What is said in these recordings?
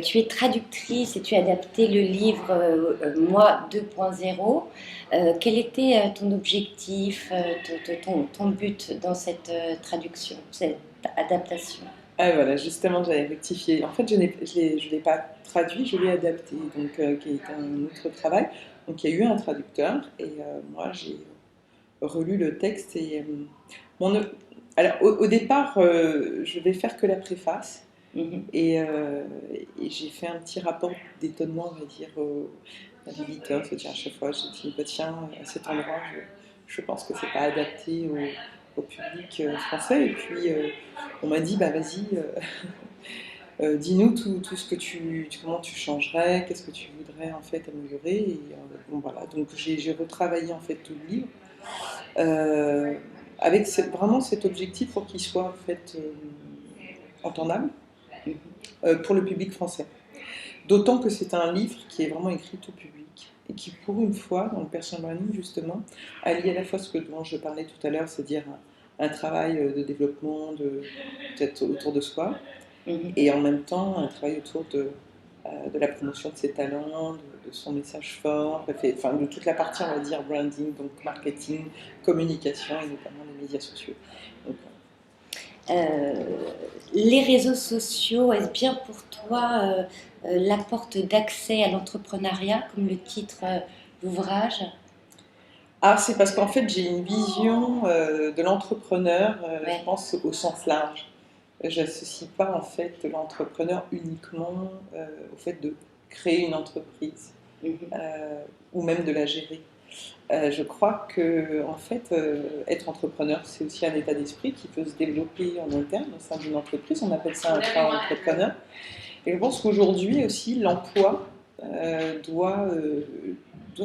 Tu es traductrice et tu as adapté le livre Moi 2.0. Quel était ton objectif, ton but dans cette traduction, cette adaptation? Ah voilà, justement, j'avais rectifié. En fait, je l'ai pas traduit, je l'ai adapté, donc qui est un autre travail. Donc il y a eu un traducteur et moi j'ai relu le texte et mon, alors au départ, je vais faire que la préface et, j'ai fait un petit rapport d'étonnement, on va dire, à l'éditeur. C'est-à-dire à chaque fois, j'ai dit, bah, tiens, à cet endroit, je pense que c'est pas adapté au public français. Et puis on m'a dit, bah vas-y. Dis-nous tout ce que comment tu changerais, qu'est-ce que tu voudrais en fait améliorer. Et bon voilà, donc j'ai retravaillé en fait tout le livre avec vraiment cet objectif pour qu'il soit en fait entendable pour le public français. D'autant que c'est un livre qui est vraiment écrit tout public et qui, pour une fois, dans le personal branding justement, allie à la fois ce dont je parlais tout à l'heure, c'est-à-dire un travail de développement peut-être autour de soi, et en même temps un travail autour de la promotion de ses talents, de son message fort, enfin de toute la partie, on va dire, branding, donc marketing, communication et notamment les médias sociaux. Donc, Les réseaux sociaux, est-ce bien pour toi la porte d'accès à l'entrepreneuriat, comme le titre d'ouvrage? ah, c'est parce qu'en fait j'ai une vision de l'entrepreneur, Ouais. je pense au sens large. J'associe pas en fait l'entrepreneur uniquement au fait de créer une entreprise ou même de la gérer. Je crois que en fait, être entrepreneur, c'est aussi un état d'esprit qui peut se développer en interne au sein d'une entreprise. On appelle ça un travail entrepreneur. Et je pense qu'aujourd'hui aussi, l'emploi doit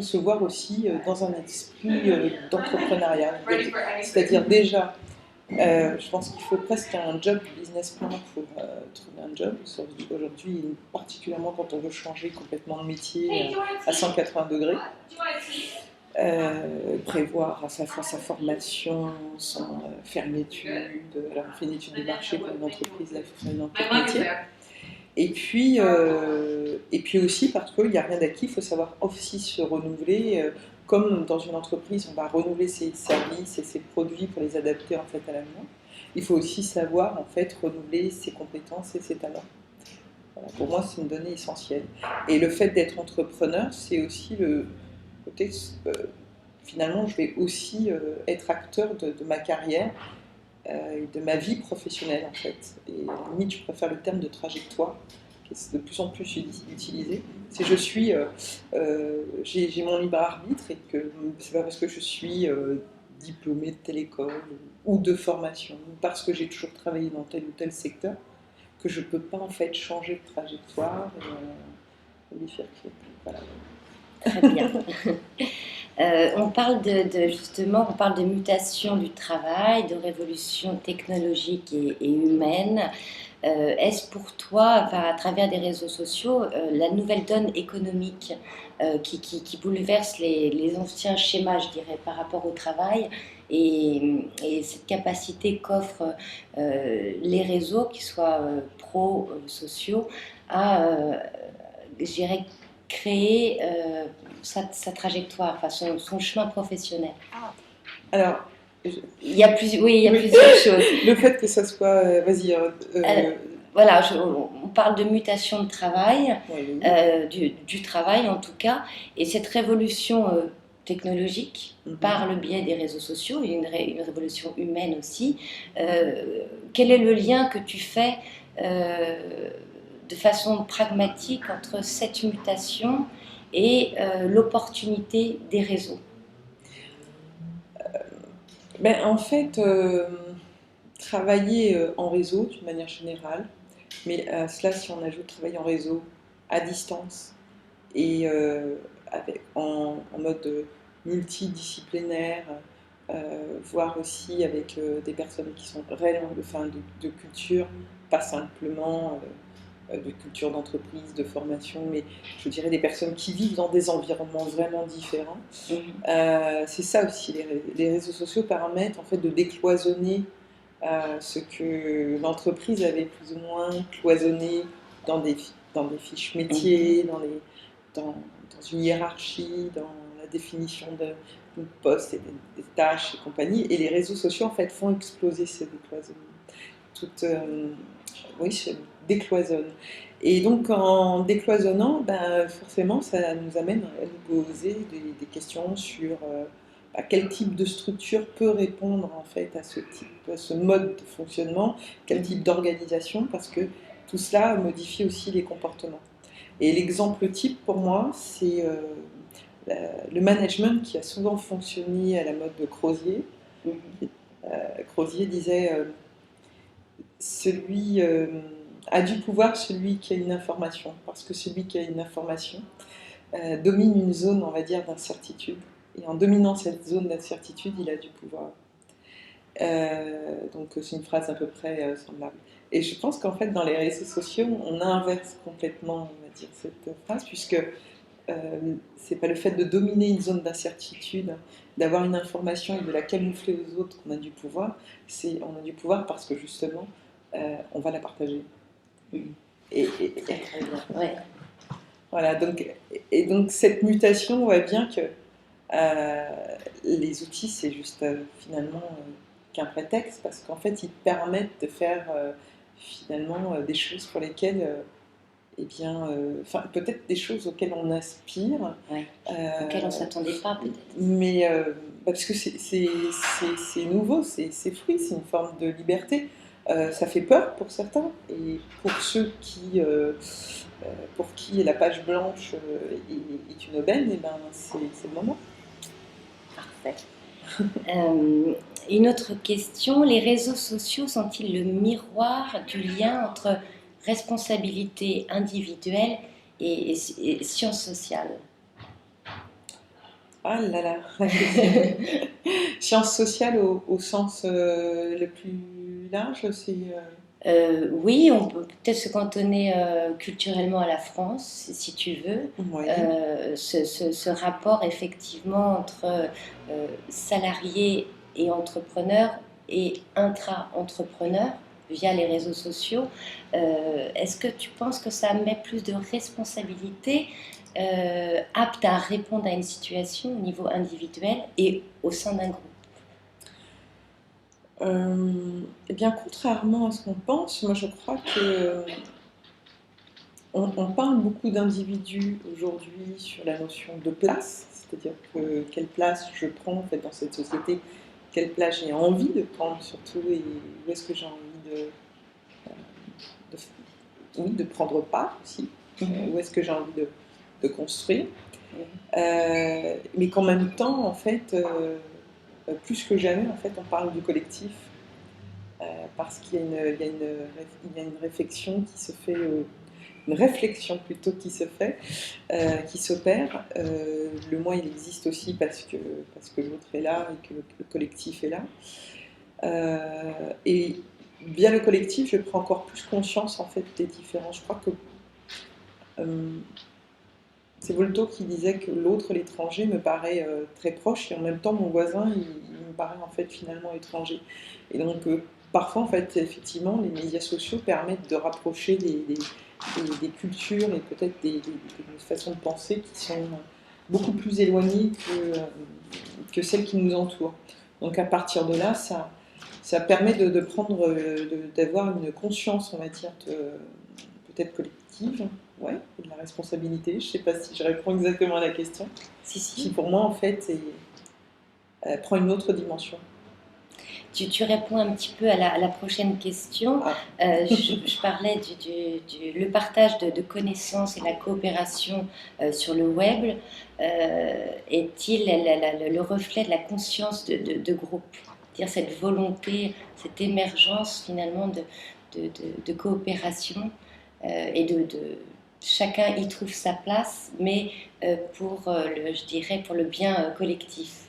se voir aussi dans un esprit d'entrepreneuriat. C'est-à-dire déjà, je pense qu'il faut presque un job business plan pour trouver un job. Aujourd'hui, particulièrement quand on veut changer complètement de métier à 180 degrés. Prévoir à sa fois sa formation, faire une étude. Alors on fait une étude de marché pour une entreprise, là il faut faire une enquête métier. Et puis aussi parce qu'il n'y a rien d'acquis, il faut savoir aussi se renouveler. Comme dans une entreprise, on va renouveler ses services et ses produits pour les adapter en fait à l'avenir. Il faut aussi savoir en fait renouveler ses compétences et ses talents. Voilà, pour moi, c'est une donnée essentielle. Et le fait d'être entrepreneur, c'est aussi le côté finalement, je vais aussi être acteur de ma carrière et de ma vie professionnelle en fait. Et à la limite, je préfère le terme de trajectoire, qui est de plus en plus utilisé. Si je suis, j'ai mon libre arbitre et que c'est pas parce que je suis diplômée de telle école ou de formation, ou parce que j'ai toujours travaillé dans tel ou tel secteur, que je peux pas en fait changer de trajectoire et bifurquer. Voilà. Très bien. On parle justement, on parle de mutation du travail, de révolution technologique et humaine. Est-ce pour toi, enfin, à travers des réseaux sociaux, la nouvelle donne économique qui bouleverse les anciens schémas, je dirais, par rapport au travail et cette capacité qu'offrent les réseaux, qu'ils soient pro-sociaux, à, je dirais, créer sa trajectoire, enfin son chemin professionnel? Alors, il y a plusieurs choses. Le fait que ça soit, vas-y. Voilà, on parle de mutation de travail, Oui. du travail en tout cas, et cette révolution technologique par le biais des réseaux sociaux, et une révolution humaine aussi. Quel est le lien que tu fais de façon pragmatique entre cette mutation et l'opportunité des réseaux? Ben, en fait, travailler en réseau d'une manière générale, mais à cela, si on ajoute travailler en réseau à distance et en mode multidisciplinaire, voire aussi avec des personnes qui sont réellement enfin, de culture, pas simplement de culture d'entreprise, de formation, mais je dirais des personnes qui vivent dans des environnements vraiment différents. C'est ça aussi, les réseaux sociaux permettent en fait de décloisonner ce que l'entreprise avait plus ou moins cloisonné dans des fiches métiers, dans une hiérarchie, dans la définition de postes et des tâches et compagnie. Et les réseaux sociaux, en fait, font exploser ces décloisonnements. Oui, se décloisonnent. Et donc, en décloisonnant, ben, forcément, ça nous amène à nous poser des questions sur quel type de structure peut répondre en fait à ce mode de fonctionnement, quel type d'organisation, parce que tout cela modifie aussi les comportements. Et l'exemple type pour moi, c'est le management qui a souvent fonctionné à la mode de Crozier. Crozier disait celui a du pouvoir celui qui a une information, parce que celui qui a une information domine une zone, on va dire, d'incertitude. Et en dominant cette zone d'incertitude, il a du pouvoir. Donc c'est une phrase à peu près semblable. Et je pense qu'en fait, dans les réseaux sociaux, on inverse complètement, on va dire, cette phrase, puisque c'est pas le fait de dominer une zone d'incertitude, d'avoir une information et de la camoufler aux autres qu'on a du pouvoir. On a du pouvoir parce que justement, on va la partager. Ouais. Voilà, donc cette mutation, on voit bien que les outils, c'est juste finalement qu'un prétexte, parce qu'en fait, ils permettent de faire finalement des choses pour lesquelles, eh bien, peut-être des choses auxquelles on aspire. Ouais. Auxquelles on ne s'attendait pas, peut-être. Mais parce que c'est nouveau, c'est fruit, c'est une forme de liberté. Ça fait peur pour certains, et pour ceux pour qui la page blanche est une aubaine, et ben c'est le moment. Parfait. Une autre question, les réseaux sociaux sont-ils le miroir du lien entre responsabilité individuelle et sciences sociales? Ah là là, sciences sociales au sens le plus large, c'est... Oui, on peut peut-être se cantonner culturellement à la France, si tu veux. Ouais. Ce rapport effectivement entre salariés et entrepreneurs et intra-entrepreneurs via les réseaux sociaux. Est-ce que tu penses que ça met plus de responsabilité apte à répondre à une situation au niveau individuel et au sein d'un groupe? Eh bien, contrairement à ce qu'on pense, moi je crois que on parle beaucoup d'individus aujourd'hui sur la notion de place, c'est-à-dire que quelle place je prends en fait dans cette société, quelle place j'ai envie de prendre surtout, et où est-ce que j'ai envie de prendre part aussi, où est-ce que j'ai envie de construire, mais qu'en même temps, en fait, plus que jamais, en fait, on parle du collectif, parce qu'il y a une réflexion qui se fait, une réflexion plutôt qui se fait, qui s'opère. Le moi, il existe aussi parce que l'autre est là et que le collectif est là. Et via le collectif, je prends encore plus conscience en fait des différences. Je crois que c'est Voltaire qui disait que l'autre, l'étranger, me paraît très proche, et en même temps mon voisin, il me paraît en fait finalement étranger. Et donc parfois en fait effectivement les médias sociaux permettent de rapprocher des cultures et peut-être des façons de penser qui sont beaucoup plus éloignées que celles qui nous entourent. Donc à partir de là, ça permet d'avoir une conscience, on va dire, peut-être collective, ouais, et de la responsabilité. Je ne sais pas si je réponds exactement à la question. Si. Qui pour moi, en fait, prend une autre dimension. Tu réponds un petit peu à la prochaine question. Je parlais le partage de connaissances et la coopération sur le web. Est-il le reflet de la conscience de groupe? C'est-à-dire cette volonté, cette émergence finalement de coopération et chacun y trouve sa place, mais je dirais pour le bien collectif.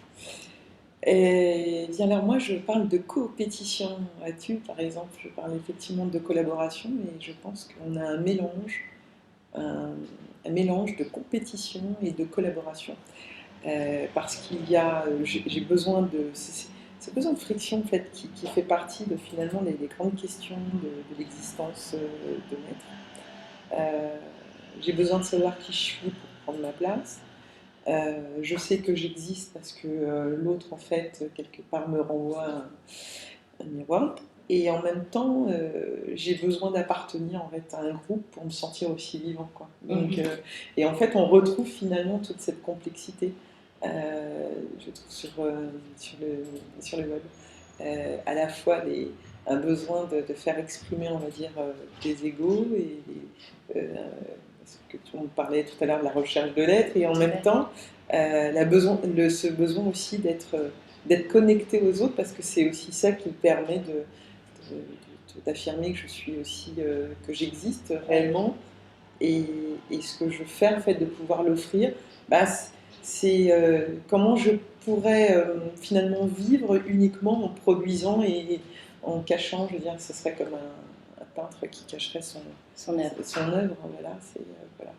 Et bien alors moi je parle de coopétition là-dessus, par exemple, je parle effectivement de collaboration, mais je pense qu'on a un mélange de compétition et de collaboration, parce qu'il y a, j'ai besoin c'est besoin de friction en fait qui fait partie de finalement des grandes questions de l'existence de l'être. J'ai besoin de savoir qui je suis pour prendre ma place. Je sais que j'existe parce que l'autre, en fait, quelque part, me renvoie un miroir. Et en même temps, j'ai besoin d'appartenir en fait, à un groupe pour me sentir aussi vivant, quoi. Donc, et en fait, on retrouve finalement toute cette complexité, je trouve, sur le web. À la fois un besoin de faire exprimer, on va dire, des égos, parce que on parlait tout à l'heure de la recherche de l'être, et en même temps, ce besoin aussi d'être connecté aux autres, parce que c'est aussi ça qui permet d'affirmer que je suis aussi, que j'existe réellement, et ce que je fais en fait de pouvoir l'offrir, bah, c'est comment je pourrais finalement vivre uniquement en produisant et en cachant, je veux dire, ce serait comme un peintre qui cacherait son œuvre, voilà, voilà.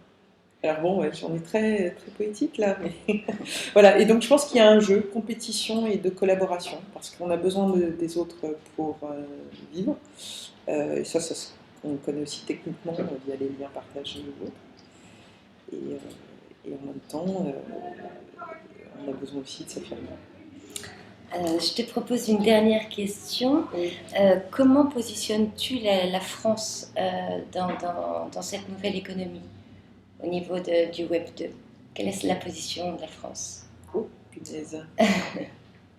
Alors bon, ouais, j'en ai très, très poétique là, mais voilà. Et donc je pense qu'il y a un jeu, compétition et de collaboration, parce qu'on a besoin des autres pour vivre. Et ça, on le connaît aussi techniquement via les liens partagés ou autres. Et en même temps, on a besoin aussi de s'affirmer. Je te propose une dernière question. Oui. Comment positionnes-tu la France dans cette nouvelle économie au niveau du Web 2? Quelle est la position de la France? Oh, punaise.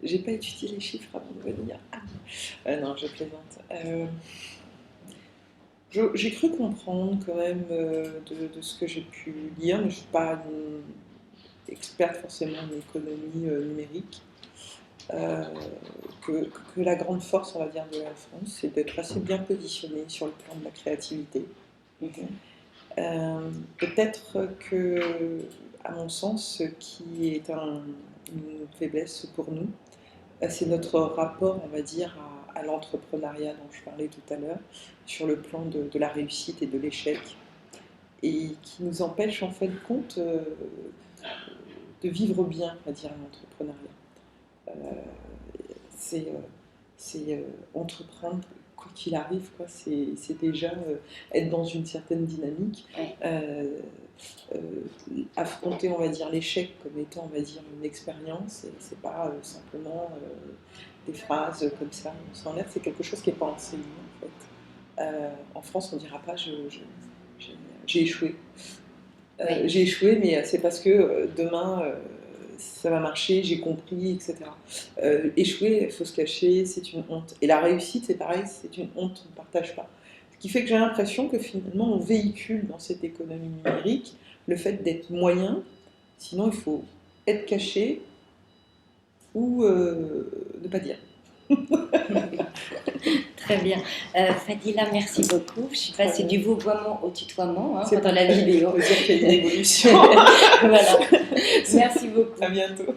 J'ai pas étudié les chiffres avant de venir. Non, je plaisante. J'ai cru comprendre quand même de ce que j'ai pu lire, mais je ne suis pas une experte forcément en économie numérique, que la grande force, on va dire, de la France, c'est d'être assez bien positionnée sur le plan de la créativité. Peut-être que, à mon sens, ce qui est une faiblesse pour nous, c'est notre rapport, on va dire, à l'entrepreneuriat dont je parlais tout à l'heure, sur le plan de la réussite et de l'échec, et qui nous empêche en fin de compte de vivre bien, on va dire, l'entrepreneuriat. C'est entreprendre quoi qu'il arrive, quoi. C'est déjà être dans une certaine dynamique, affronter, on va dire, l'échec comme étant, on va dire, une expérience, et c'est pas simplement des phrases comme ça, on s'en l'air, c'est quelque chose qui n'est pas enseigné en fait. En France, on ne dira pas j'ai échoué. J'ai échoué, mais c'est parce que demain ça va marcher, j'ai compris, etc. Échouer, il faut se cacher, c'est une honte. Et la réussite, c'est pareil, c'est une honte, on ne partage pas. Ce qui fait que j'ai l'impression que finalement on véhicule dans cette économie numérique le fait d'être moyen, sinon il faut être caché ou ne pas dire. Très bien. Fadila, merci beaucoup. Je suis passée du vouvoiement au tutoiement pendant la vidéo. On peut dire qu'il y a une évolution. Voilà. Merci beaucoup. À bientôt.